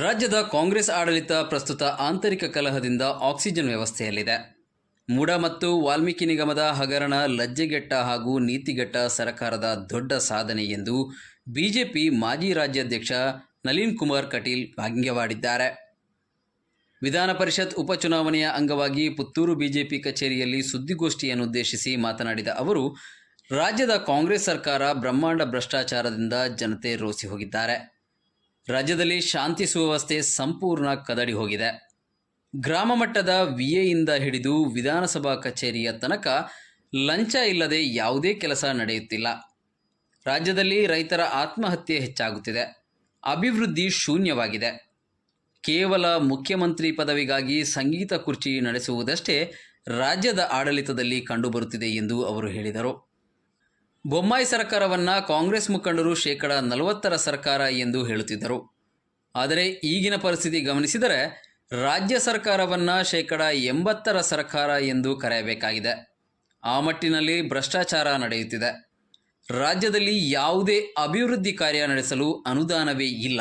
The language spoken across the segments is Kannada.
ರಾಜ್ಯದ ಕಾಂಗ್ರೆಸ್ ಆಡಳಿತ ಪ್ರಸ್ತುತ ಆಂತರಿಕ ಕಲಹದಿಂದ ಆಕ್ಸಿಜನ್ ವ್ಯವಸ್ಥೆಯಲ್ಲಿದೆ. ಮೂಡ ಮತ್ತು ವಾಲ್ಮೀಕಿ ನಿಗಮದ ಹಗರಣ ಲಜ್ಜೆಗೆಟ್ಟ ಹಾಗೂ ನೀತಿಗೆಟ್ಟ ಸರ್ಕಾರದ ದೊಡ್ಡ ಸಾಧನೆ ಎಂದು ಬಿಜೆಪಿ ಮಾಜಿ ರಾಜ್ಯಾಧ್ಯಕ್ಷ ನಳಿನ್ ಕುಮಾರ್ ಕಟೀಲ್ ವ್ಯಂಗ್ಯವಾಡಿದ್ದಾರೆ. ವಿಧಾನ ಪರಿಷತ್ ಉಪಚುನಾವಣೆಯ ಅಂಗವಾಗಿ ಪುತ್ತೂರು ಬಿಜೆಪಿ ಕಚೇರಿಯಲ್ಲಿ ಸುದ್ದಿಗೋಷ್ಠಿಯನ್ನುದ್ದೇಶಿಸಿ ಮಾತನಾಡಿದ ಅವರು, ರಾಜ್ಯದ ಕಾಂಗ್ರೆಸ್ ಸರ್ಕಾರ ಬ್ರಹ್ಮಾಂಡ ಭ್ರಷ್ಟಾಚಾರದಿಂದ ಜನತೆ ರೋಸಿ ಹೋಗಿದ್ದಾರೆ. ರಾಜ್ಯದಲ್ಲಿ ಶಾಂತಿ ಸುವ್ಯವಸ್ಥೆ ಸಂಪೂರ್ಣ ಕದಡಿ ಹೋಗಿದೆ. ಗ್ರಾಮ ಮಟ್ಟದ ವಿಎಯಿಂದ ಹಿಡಿದು ವಿಧಾನಸಭಾ ಕಚೇರಿಯ ತನಕ ಲಂಚ ಇಲ್ಲದೆ ಯಾವುದೇ ಕೆಲಸ ನಡೆಯುತ್ತಿಲ್ಲ. ರಾಜ್ಯದಲ್ಲಿ ರೈತರ ಆತ್ಮಹತ್ಯೆ ಹೆಚ್ಚಾಗುತ್ತಿದೆ. ಅಭಿವೃದ್ಧಿ ಶೂನ್ಯವಾಗಿದೆ. ಕೇವಲ ಮುಖ್ಯಮಂತ್ರಿ ಪದವಿಗಾಗಿ ಸಂಗೀತ ಕುರ್ಚಿ ನಡೆಸುವುದಷ್ಟೇ ರಾಜ್ಯದ ಆಡಳಿತದಲ್ಲಿ ಕಂಡುಬರುತ್ತಿದೆ ಎಂದು ಅವರು ಹೇಳಿದರು. ಬೊಮ್ಮಾಯಿ ಸರ್ಕಾರವನ್ನು ಕಾಂಗ್ರೆಸ್ ಮುಖಂಡರು 40% ಸರ್ಕಾರ ಎಂದು ಹೇಳುತ್ತಿದ್ದರು. ಆದರೆ ಈಗಿನ ಪರಿಸ್ಥಿತಿ ಗಮನಿಸಿದರೆ ರಾಜ್ಯ ಸರ್ಕಾರವನ್ನು 80% ಸರ್ಕಾರ ಎಂದು ಕರೆಯಬೇಕಾಗಿದೆ. ಆ ಮಟ್ಟಿನಲ್ಲಿ ಭ್ರಷ್ಟಾಚಾರ ನಡೆಯುತ್ತಿದೆ. ರಾಜ್ಯದಲ್ಲಿ ಯಾವುದೇ ಅಭಿವೃದ್ಧಿ ಕಾರ್ಯ ನಡೆಸಲು ಅನುದಾನವೇ ಇಲ್ಲ.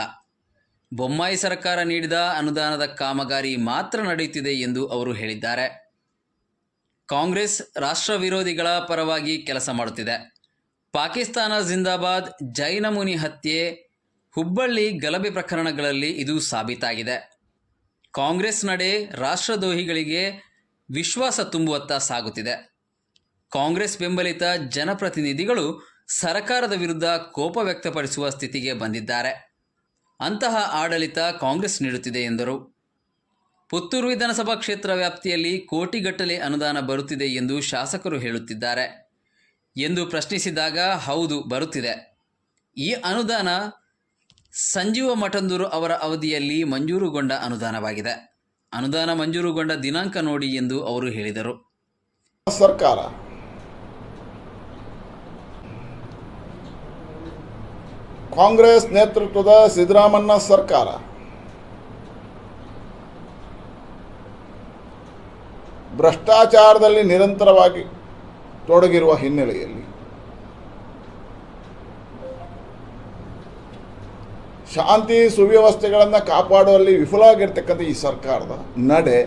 ಬೊಮ್ಮಾಯಿ ಸರ್ಕಾರ ನೀಡಿದ ಅನುದಾನದ ಕಾಮಗಾರಿ ಮಾತ್ರ ನಡೆಯುತ್ತಿದೆ ಎಂದು ಅವರು ಹೇಳಿದ್ದಾರೆ. ಕಾಂಗ್ರೆಸ್ ರಾಷ್ಟ್ರ ವಿರೋಧಿಗಳ ಪರವಾಗಿ ಕೆಲಸ ಮಾಡುತ್ತಿದೆ. ಪಾಕಿಸ್ತಾನ ಜಿಂದಾಬಾದ್, ಜೈನ ಮುನಿ ಹತ್ಯೆ, ಹುಬ್ಬಳ್ಳಿ ಗಲಭೆ ಪ್ರಕರಣಗಳಲ್ಲಿ ಇದು ಸಾಬೀತಾಗಿದೆ. ಕಾಂಗ್ರೆಸ್ ನಡೆ ರಾಷ್ಟ್ರದ್ರೋಹಿಗಳಿಗೆ ವಿಶ್ವಾಸ ತುಂಬುವತ್ತ ಸಾಗುತ್ತಿದೆ. ಕಾಂಗ್ರೆಸ್ ಬೆಂಬಲಿತ ಜನಪ್ರತಿನಿಧಿಗಳು ಸರ್ಕಾರದ ವಿರುದ್ಧ ಕೋಪ ವ್ಯಕ್ತಪಡಿಸುವ ಸ್ಥಿತಿಗೆ ಬಂದಿದ್ದಾರೆ. ಅಂತಹ ಆಡಳಿತ ಕಾಂಗ್ರೆಸ್ ನೀಡುತ್ತಿದೆ ಎಂದರು. ಪುತ್ತೂರು ವಿಧಾನಸಭಾ ಕ್ಷೇತ್ರ ವ್ಯಾಪ್ತಿಯಲ್ಲಿ ಕೋಟಿಗಟ್ಟಲೆ ಅನುದಾನ ಬರುತ್ತಿದೆ ಎಂದು ಶಾಸಕರು ಹೇಳುತ್ತಿದ್ದಾರೆ ಎಂದು ಪ್ರಶ್ನಿಸಿದಾಗ, ಹೌದು ಬರುತ್ತಿದೆ. ಈ ಅನುದಾನ ಸಂಜೀವ ಮಠಂದೂರು ಅವರ ಅವಧಿಯಲ್ಲಿ ಮಂಜೂರುಗೊಂಡ ಅನುದಾನವಾಗಿದೆ. ಅನುದಾನ ಮಂಜೂರುಗೊಂಡ ದಿನಾಂಕ ನೋಡಿ ಎಂದು ಅವರು ಹೇಳಿದರು. ಸರ್ಕಾರ ಕಾಂಗ್ರೆಸ್ ನೇತೃತ್ವದ ಸಿದ್ದರಾಮಯ್ಯ ಸರ್ಕಾರ ಭ್ರಷ್ಟಾಚಾರದಲ್ಲಿ ನಿರಂತರವಾಗಿ ತೊಡಗಿರುವ ಹಿನ್ನೆಲೆಯಲ್ಲಿ ಶಾಂತಿ ಸುವ್ಯವಸ್ಥೆಗಳನ್ನು ಕಾಪಾಡುವಲ್ಲಿ ವಿಫಲವಾಗಿರ್ತಕ್ಕಂಥ ಈ ಸರ್ಕಾರದ ನಡೆ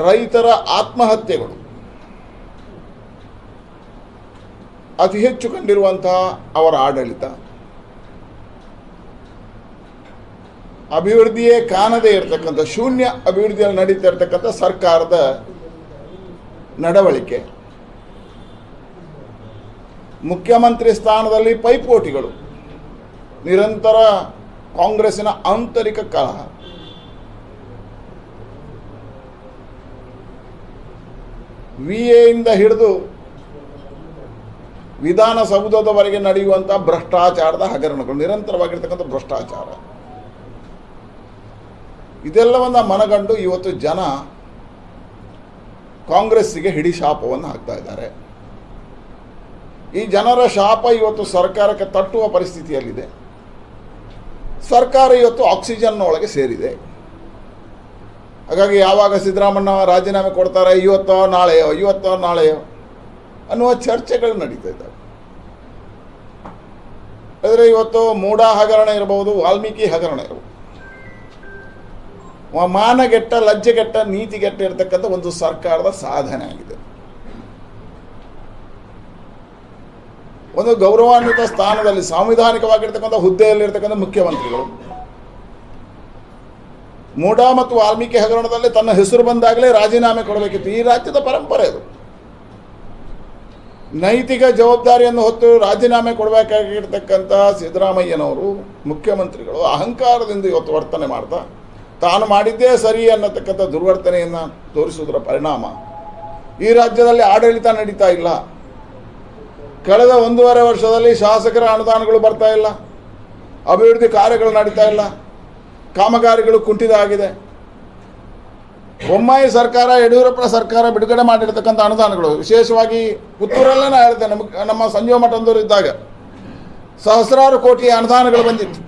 ರೈತರ ಆತ್ಮಹತ್ಯೆಗಳು ಅತಿ ಹೆಚ್ಚು ಕಂಡಿರುವಂತಹ ಅವರ ಆಡಳಿತ, ಅಭಿವೃದ್ಧಿಯೇ ಕಾಣದೇ ಇರತಕ್ಕಂಥ ಶೂನ್ಯ ಅಭಿವೃದ್ಧಿಯಲ್ಲಿ ನಡೀತಾ ಇರತಕ್ಕಂಥ ಸರ್ಕಾರದ ನಡವಳಿಕೆ, ಮುಖ್ಯಮಂತ್ರಿ ಸ್ಥಾನದಲ್ಲಿ ಪೈಪೋಟಿಗಳು, ನಿರಂತರ ಕಾಂಗ್ರೆಸ್ಸಿನ ಆಂತರಿಕ ಕಲಹ, ವಿಎಯಿಂದ ಹಿಡಿದು ವಿಧಾನಸೌಧದವರೆಗೆ ನಡೆಯುವಂಥ ಭ್ರಷ್ಟಾಚಾರದ ಹಗರಣಗಳು, ನಿರಂತರವಾಗಿರ್ತಕ್ಕಂಥ ಭ್ರಷ್ಟಾಚಾರ, ಇದೆಲ್ಲವನ್ನ ಮನಗಂಡು ಇವತ್ತು ಜನ ಕಾಂಗ್ರೆಸ್ಸಿಗೆ ಹಿಡಿ ಶಾಪವನ್ನು ಹಾಕ್ತಾ ಇದ್ದಾರೆ. ಈ ಜನರ ಶಾಪ ಇವತ್ತು ಸರ್ಕಾರಕ್ಕೆ ತಟ್ಟುವ ಪರಿಸ್ಥಿತಿಯಲ್ಲಿದೆ. ಸರ್ಕಾರ ಇವತ್ತು ಆಕ್ಸಿಜನ್ ಒಳಗೆ ಸೇರಿದೆ. ಹಾಗಾಗಿ ಯಾವಾಗ ಸಿದ್ದರಾಮಯ್ಯ ರಾಜೀನಾಮೆ ಕೊಡ್ತಾರೆ, ಇವತ್ತೋ ನಾಳೆಯೋ ಅನ್ನುವ ಚರ್ಚೆಗಳು ನಡೀತಾ ಇದ್ದಾವೆ. ಆದರೆ ಇವತ್ತು ಮೂಡ ಹಗರಣ ಇರಬಹುದು, ವಾಲ್ಮೀಕಿ ಹಗರಣ ಇರಬಹುದು, ಮಾನಗೆಟ್ಟ, ಲಜ್ಜೆಗೆಟ್ಟ, ನೀತಿಗೆಟ್ಟ ಇರತಕ್ಕಂಥ ಒಂದು ಸರ್ಕಾರದ ಸಾಧನೆ ಆಗಿದೆ. ಒಂದು ಗೌರವಾನ್ವಿತ ಸ್ಥಾನದಲ್ಲಿ ಸಾಂವಿಧಾನಿಕವಾಗಿರ್ತಕ್ಕಂಥ ಹುದ್ದೆಯಲ್ಲಿರ್ತಕ್ಕಂಥ ಮುಖ್ಯಮಂತ್ರಿಗಳು ಮೂಡ ಮತ್ತು ವಾಲ್ಮೀಕಿ ಹಗರಣದಲ್ಲಿ ತನ್ನ ಹೆಸರು ಬಂದಾಗಲೇ ರಾಜೀನಾಮೆ ಕೊಡಬೇಕಿತ್ತು. ಈ ರಾಜ್ಯದ ಪರಂಪರೆ ಅದು. ನೈತಿಕ ಜವಾಬ್ದಾರಿಯನ್ನು ಹೊತ್ತು ರಾಜೀನಾಮೆ ಕೊಡಬೇಕಾಗಿರ್ತಕ್ಕಂಥ ಸಿದ್ದರಾಮಯ್ಯನವರು, ಮುಖ್ಯಮಂತ್ರಿಗಳು ಅಹಂಕಾರದಿಂದ ಇವತ್ತು ವರ್ತನೆ ಮಾಡ್ತಾ ತಾನು ಮಾಡಿದ್ದೇ ಸರಿ ಅನ್ನತಕ್ಕಂಥ ದುರ್ವರ್ತನೆಯನ್ನು ತೋರಿಸುವುದರ ಪರಿಣಾಮ ಈ ರಾಜ್ಯದಲ್ಲಿ ಆಡಳಿತ ನಡೀತಾ ಇಲ್ಲ. ಕಳೆದ 1.5 ವರ್ಷದಲ್ಲಿ ಶಾಸಕರ ಅನುದಾನಗಳು ಬರ್ತಾ ಇಲ್ಲ, ಅಭಿವೃದ್ಧಿ ಕಾರ್ಯಗಳು ನಡೀತಾ ಇಲ್ಲ, ಕಾಮಗಾರಿಗಳು ಕುಂಠಿತ ಆಗಿದೆ. ಬೊಮ್ಮಾಯಿ ಸರ್ಕಾರ, ಯಡಿಯೂರಪ್ಪ ಸರ್ಕಾರ ಬಿಡುಗಡೆ ಮಾಡಿರ್ತಕ್ಕಂಥ ಅನುದಾನಗಳು, ವಿಶೇಷವಾಗಿ ಪುತ್ತೂರಲ್ಲೇ ನಾನು ಹೇಳಿದೆ, ನಮ್ಮ ಸಂಜೀವ ಮಠಂದೂರು ಇದ್ದಾಗ ಸಹಸ್ರಾರು ಕೋಟಿ ಅನುದಾನಗಳು ಬಂದಿತ್ತು.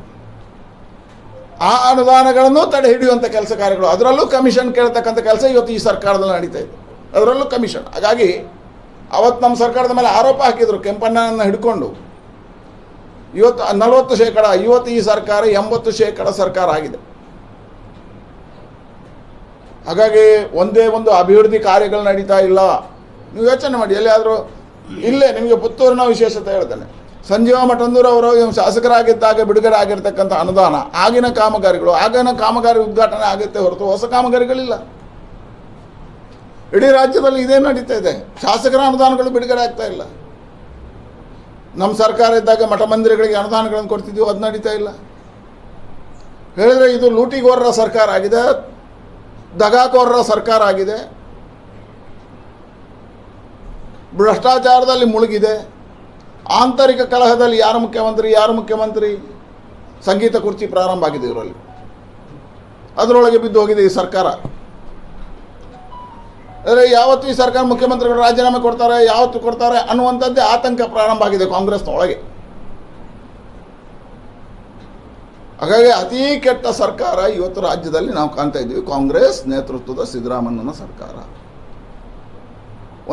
ಆ ಅನುದಾನಗಳನ್ನು ತಡೆ ಹಿಡಿಯುವಂಥ ಕೆಲಸ ಕಾರ್ಯಗಳು, ಅದರಲ್ಲೂ ಕಮಿಷನ್ ಕೇಳ್ತಕ್ಕಂಥ ಕೆಲಸ ಇವತ್ತು ಈ ಸರ್ಕಾರದಲ್ಲಿ ನಡೀತಾ ಇದೆ, ಅದರಲ್ಲೂ ಕಮಿಷನ್. ಹಾಗಾಗಿ ಅವತ್ತು ನಮ್ಮ ಸರ್ಕಾರದ ಮೇಲೆ ಆರೋಪ ಹಾಕಿದರು ಕೆಂಪಣ್ಣನ ಹಿಡ್ಕೊಂಡು. ಇವತ್ತು 40%, ಇವತ್ತು ಈ ಸರ್ಕಾರ 80% ಸರ್ಕಾರ ಆಗಿದೆ. ಹಾಗಾಗಿ ಒಂದೇ ಒಂದು ಅಭಿವೃದ್ಧಿ ಕಾರ್ಯಗಳು ನಡೀತಾ ಇಲ್ಲ. ನೀವು ಯೋಚನೆ ಮಾಡಿ, ಎಲ್ಲಿಯಾದರೂ ಇಲ್ಲೇ ನಿಮಗೆ ಪುತ್ತೂರಿನ ವಿಶೇಷತೆ ಹೇಳ್ತೇನೆ. ಸಂಜೀವ ಮಠಂದೂರು ಅವರು ಶಾಸಕರಾಗಿದ್ದಾಗ ಬಿಡುಗಡೆ ಆಗಿರ್ತಕ್ಕಂಥ ಅನುದಾನ, ಆಗಿನ ಕಾಮಗಾರಿ ಉದ್ಘಾಟನೆ ಆಗುತ್ತೆ ಹೊರತು ಹೊಸ ಕಾಮಗಾರಿಗಳಿಲ್ಲ. ಇಡೀ ರಾಜ್ಯದಲ್ಲಿ ಇದೇ ನಡೀತಾ ಇದೆ. ಶಾಸಕರ ಅನುದಾನಗಳು ಬಿಡುಗಡೆ ಆಗ್ತಾ ಇಲ್ಲ. ನಮ್ಮ ಸರ್ಕಾರ ಇದ್ದಾಗ ಮಠ ಮಂದಿರಗಳಿಗೆ ಅನುದಾನಗಳನ್ನು ಕೊಡ್ತಿದ್ದೀವಿ, ಅದು ನಡೀತಾ ಇಲ್ಲ. ಹೇಳಿದರೆ ಇದು ಲೂಟಿಗೋರರ ಸರ್ಕಾರ ಆಗಿದೆ, ದಗಾಕೋರರ ಸರ್ಕಾರ ಆಗಿದೆ, ಭ್ರಷ್ಟಾಚಾರದಲ್ಲಿ ಮುಳುಗಿದೆ. ಆಂತರಿಕ ಕಲಹದಲ್ಲಿ ಯಾರು ಮುಖ್ಯಮಂತ್ರಿ ಸಂಗೀತ ಕುರ್ಚಿ ಪ್ರಾರಂಭ ಆಗಿದೆ ಇವರಲ್ಲಿ. ಅದರೊಳಗೆ ಬಿದ್ದು ಹೋಗಿದೆ ಈ ಸರ್ಕಾರ. ಅಂದರೆ ಯಾವತ್ತು ಈ ಸರ್ಕಾರ ಮುಖ್ಯಮಂತ್ರಿಗಳು ರಾಜೀನಾಮೆ ಕೊಡ್ತಾರೆ ಅನ್ನುವಂಥದ್ದೇ ಆತಂಕ ಪ್ರಾರಂಭ ಆಗಿದೆ ಕಾಂಗ್ರೆಸ್ನ ಒಳಗೆ. ಹಾಗಾಗಿ ಅತೀ ಕೆಟ್ಟ ಸರ್ಕಾರ ಇವತ್ತು ರಾಜ್ಯದಲ್ಲಿ ನಾವು ಕಾಣ್ತಾ ಇದ್ದೀವಿ. ಕಾಂಗ್ರೆಸ್ ನೇತೃತ್ವದ ಸಿದ್ದರಾಮಯ್ಯನ ಸರ್ಕಾರ.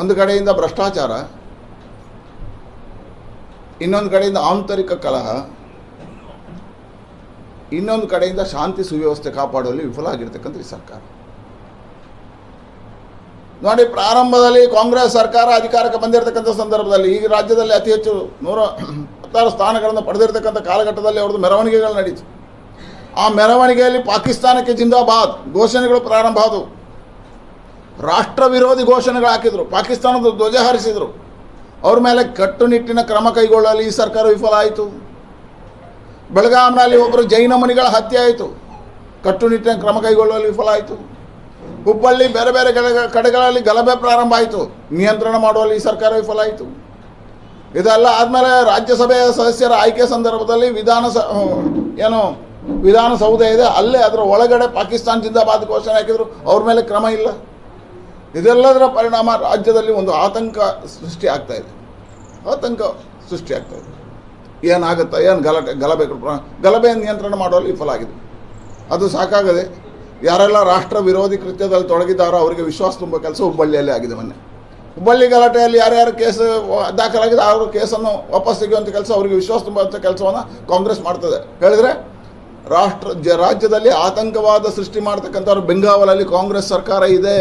ಒಂದು ಕಡೆಯಿಂದ ಭ್ರಷ್ಟಾಚಾರ, ಇನ್ನೊಂದು ಕಡೆಯಿಂದ ಆಂತರಿಕ ಕಲಹ, ಇನ್ನೊಂದು ಕಡೆಯಿಂದ ಶಾಂತಿ ಸುವ್ಯವಸ್ಥೆ ಕಾಪಾಡುವಲ್ಲಿ ವಿಫಲ ಆಗಿರ್ತಕ್ಕಂಥ ಈ ಸರ್ಕಾರ. ನೋಡಿ, ಪ್ರಾರಂಭದಲ್ಲಿ ಕಾಂಗ್ರೆಸ್ ಸರ್ಕಾರ ಅಧಿಕಾರಕ್ಕೆ ಬಂದಿರತಕ್ಕಂಥ ಸಂದರ್ಭದಲ್ಲಿ ಈ ರಾಜ್ಯದಲ್ಲಿ ಅತಿ ಹೆಚ್ಚು 116 ಸ್ಥಾನಗಳನ್ನು ಪಡೆದಿರತಕ್ಕಂಥ ಕಾಲಘಟ್ಟದಲ್ಲಿ ಅವ್ರದ್ದು ಮೆರವಣಿಗೆಗಳು ನಡೀತು. ಆ ಮೆರವಣಿಗೆಯಲ್ಲಿ ಪಾಕಿಸ್ತಾನಕ್ಕೆ ಜಿಂದಾಬಾದ್ ಘೋಷಣೆಗಳು ಪ್ರಾರಂಭ ಆದವು. ರಾಷ್ಟ್ರ ವಿರೋಧಿ ಘೋಷಣೆಗಳು ಹಾಕಿದರು, ಪಾಕಿಸ್ತಾನದ ಧ್ವಜ ಹಾರಿಸಿದರು. ಅವ್ರ ಮೇಲೆ ಕಟ್ಟುನಿಟ್ಟಿನ ಕ್ರಮ ಕೈಗೊಳ್ಳಲು ಈ ಸರ್ಕಾರ ವಿಫಲ ಆಯಿತು. ಬೆಳಗಾಂನಲ್ಲಿ ಒಬ್ಬರು ಜೈನ ಮುನಿಗಳ ಹತ್ಯೆ ಆಯಿತು, ಕಟ್ಟುನಿಟ್ಟಿನ ಕ್ರಮ ಕೈಗೊಳ್ಳಲು ವಿಫಲ ಆಯಿತು. ಹುಬ್ಬಳ್ಳಿ ಬೇರೆ ಬೇರೆ ಕಡೆಗಳಲ್ಲಿ ಗಲಭೆ ಪ್ರಾರಂಭ ಆಯಿತು, ನಿಯಂತ್ರಣ ಮಾಡುವಲ್ಲಿ ಈ ಸರ್ಕಾರ ವಿಫಲ ಆಯಿತು. ಇದೆಲ್ಲ ಆದಮೇಲೆ ರಾಜ್ಯಸಭೆಯ ಸದಸ್ಯರ ಆಯ್ಕೆ ಸಂದರ್ಭದಲ್ಲಿ ವಿಧಾನಸೌಧ ಇದೆ, ಅಲ್ಲೇ ಅದರ ಒಳಗಡೆ ಪಾಕಿಸ್ತಾನ ಜಿಂದಾಬಾದ್ ಘೋಷಣೆ ಹಾಕಿದ್ರು, ಅವ್ರ ಮೇಲೆ ಕ್ರಮ ಇಲ್ಲ. ಇದೆಲ್ಲದರ ಪರಿಣಾಮ ರಾಜ್ಯದಲ್ಲಿ ಒಂದು ಆತಂಕ ಸೃಷ್ಟಿ ಆಗ್ತಾ ಇದೆ. ಏನಾಗುತ್ತಾ, ಏನು ಗಲಭೆಯನ್ನು ನಿಯಂತ್ರಣ ಮಾಡುವಲ್ಲಿ ವಿಫಲ ಆಗಿದೆ. ಅದು ಸಾಕಾಗದೆ ಯಾರೆಲ್ಲ ರಾಷ್ಟ್ರ ವಿರೋಧಿ ಕೃತ್ಯದಲ್ಲಿ ತೊಡಗಿದ್ದಾರೋ ಅವರಿಗೆ ವಿಶ್ವಾಸ ತುಂಬ ಕೆಲಸ ಹುಬ್ಬಳ್ಳಿಯಲ್ಲಿ ಆಗಿದೆ. ಮೊನ್ನೆ ಹುಬ್ಬಳ್ಳಿ ಗಲಾಟೆಯಲ್ಲಿ ಯಾರ್ಯಾರು ಕೇಸ್ ದಾಖಲಾಗಿದೆ ಅವ್ರ ಕೇಸನ್ನು ವಾಪಸ್ ತೆಗೆಯುವಂಥ ಕೆಲಸ, ಅವರಿಗೆ ವಿಶ್ವಾಸ ತುಂಬುವಂಥ ಕೆಲಸವನ್ನು ಕಾಂಗ್ರೆಸ್ ಮಾಡ್ತದೆ. ಹೇಳಿದರೆ ರಾಜ್ಯದಲ್ಲಿ ಆತಂಕವಾದ ಸೃಷ್ಟಿ ಮಾಡ್ತಕ್ಕಂಥವ್ರು ಬೆಂಗಾವಲಲ್ಲಿ ಕಾಂಗ್ರೆಸ್ ಸರ್ಕಾರ ಇದೆ.